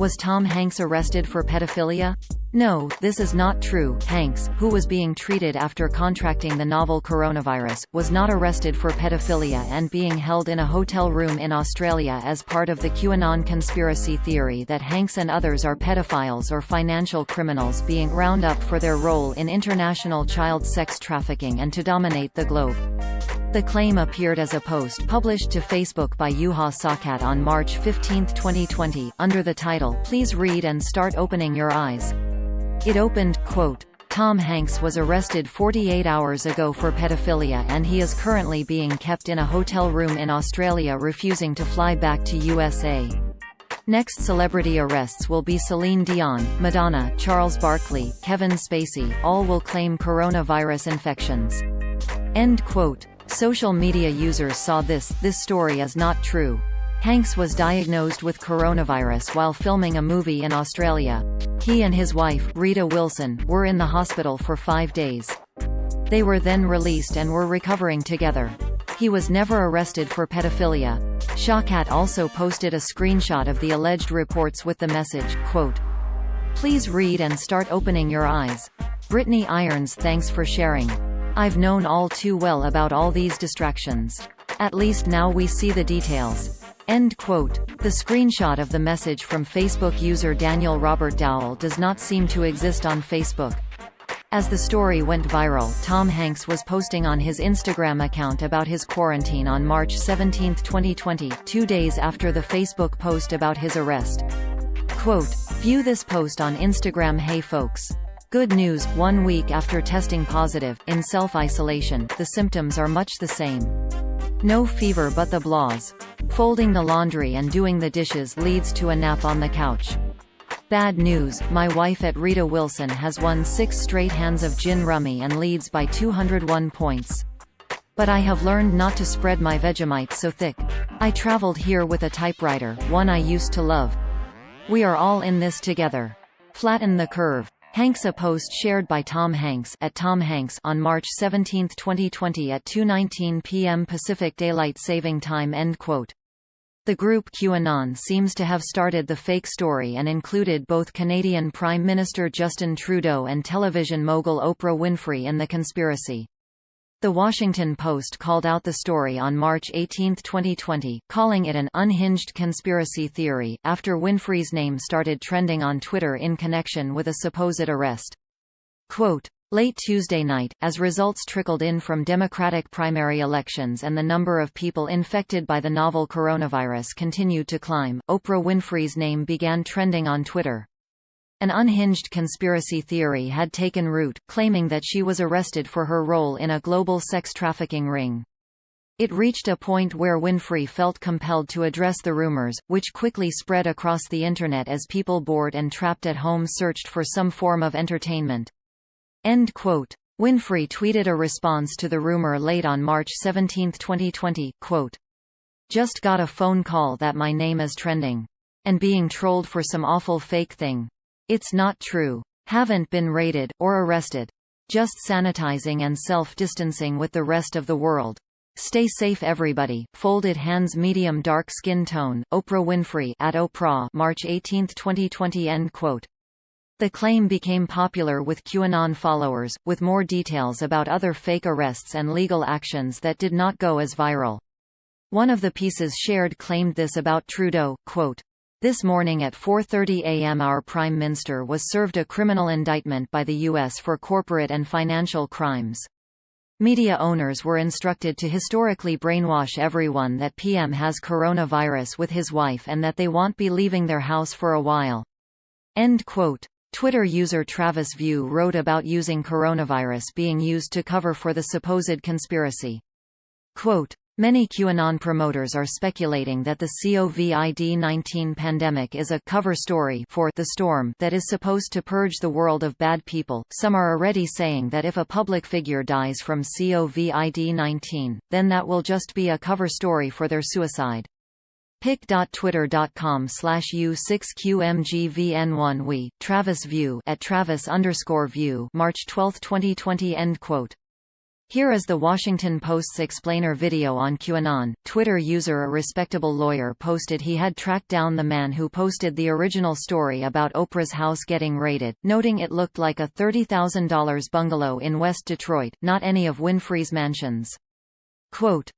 Was Tom Hanks arrested for pedophilia? No, this is not true. Hanks, who was being treated after contracting the novel coronavirus, was not arrested for pedophilia and being held in a hotel room in Australia as part of the QAnon conspiracy theory that Hanks and others are pedophiles or financial criminals being rounded up for their role in international child sex trafficking and to dominate the globe. The claim appeared as a post published to Facebook by Juha Sakat on March 15, 2020, under the title, "Please read and start opening your eyes." It opened, quote, "Tom Hanks was arrested 48 hours ago for pedophilia and he is currently being kept in a hotel room in Australia refusing to fly back to USA. Next celebrity arrests will be Celine Dion, Madonna, Charles Barkley, Kevin Spacey, all will claim coronavirus infections." End quote. Social media users saw this story is not true. Hanks was diagnosed with coronavirus while filming a movie in Australia. He and his wife, Rita Wilson, were in the hospital for 5 days. They were then released and were recovering together. He was never arrested for pedophilia. Shawkat also posted a screenshot of the alleged reports with the message, quote, "Please read and start opening your eyes. Brittany Irons, thanks for sharing. I've known all too well about all these distractions. At least now we see the details." End quote. The screenshot of the message from Facebook user Daniel Robert Dowell does not seem to exist on Facebook. As the story went viral, Tom Hanks was posting on his Instagram account about his quarantine on March 17, 2020, 2 days after the Facebook post about his arrest. Quote, "View this post on Instagram. Hey folks. Good news, 1 week after testing positive, in self-isolation, the symptoms are much the same. No fever but the blahs. Folding the laundry and doing the dishes leads to a nap on the couch. Bad news, my wife at Rita Wilson has won 6 straight hands of gin rummy and leads by 201 points. But I have learned not to spread my Vegemite so thick. I traveled here with a typewriter, one I used to love. We are all in this together. Flatten the curve." Hanks. A post shared by Tom Hanks at Tom Hanks on March 17, 2020 at 2:19 p.m. Pacific Daylight Saving Time. End quote. The group QAnon seems to have started the fake story and included both Canadian Prime Minister Justin Trudeau and television mogul Oprah Winfrey in the conspiracy. The Washington Post called out the story on March 18, 2020, calling it an unhinged conspiracy theory, after Winfrey's name started trending on Twitter in connection with a supposed arrest. Quote, "Late Tuesday night, as results trickled in from Democratic primary elections and the number of people infected by the novel coronavirus continued to climb, Oprah Winfrey's name began trending on Twitter. An unhinged conspiracy theory had taken root, claiming that she was arrested for her role in a global sex trafficking ring. It reached a point where Winfrey felt compelled to address the rumors, which quickly spread across the Internet as people bored and trapped at home searched for some form of entertainment." End quote. Winfrey tweeted a response to the rumor late on March 17, 2020, quote, "Just got a phone call that my name is trending. And being trolled for some awful fake thing. It's not true. Haven't been raided, or arrested. Just sanitizing and self-distancing with the rest of the world. Stay safe everybody. Folded hands medium dark skin tone, Oprah Winfrey at Oprah March 18, 2020." End quote. The claim became popular with QAnon followers, with more details about other fake arrests and legal actions that did not go as viral. One of the pieces shared claimed this about Trudeau, quote, "This morning at 4:30 a.m. our Prime Minister was served a criminal indictment by the U.S. for corporate and financial crimes. Media owners were instructed to historically brainwash everyone that PM has coronavirus with his wife and that they won't be leaving their house for a while." End quote. Twitter user Travis View wrote about using coronavirus being used to cover for the supposed conspiracy. Quote, "Many QAnon promoters are speculating that the COVID-19 pandemic is a cover story for the storm that is supposed to purge the world of bad people. Some are already saying that if a public figure dies from COVID-19, then that will just be a cover story for their suicide." pic.twitter.com/u6qmgvn1 we, Travis View at Travis_View March 12, 2020. End quote. Here is the Washington Post's explainer video on QAnon. Twitter user A Respectable Lawyer posted he had tracked down the man who posted the original story about Oprah's house getting raided, noting it looked like a $30,000 bungalow in West Detroit, not any of Winfrey's mansions. Quote,